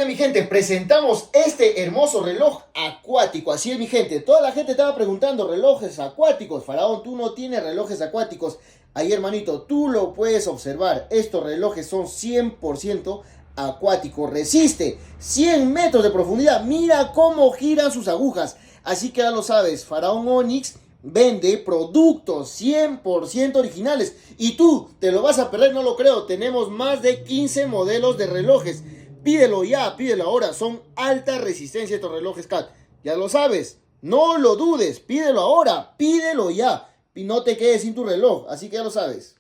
mi gente, presentamos este hermoso reloj acuático. Así es, mi gente. Toda la gente estaba preguntando relojes acuáticos. Faraón, tú no tienes relojes acuáticos. Ahí, hermanito, tú lo puedes observar. Estos relojes son 100% acuáticos. Resiste 100 metros de profundidad. Mira cómo giran sus agujas. Así que ya lo sabes, Faraón Onyx vende productos 100% originales. Y tú te lo vas a perder, no lo creo. Tenemos más de 15 modelos de relojes. Pídelo ya, pídelo ahora. Son alta resistencia estos relojes CAT. Ya lo sabes. No lo dudes. Pídelo ahora. Pídelo ya. Y no te quedes sin tu reloj. Así que ya lo sabes.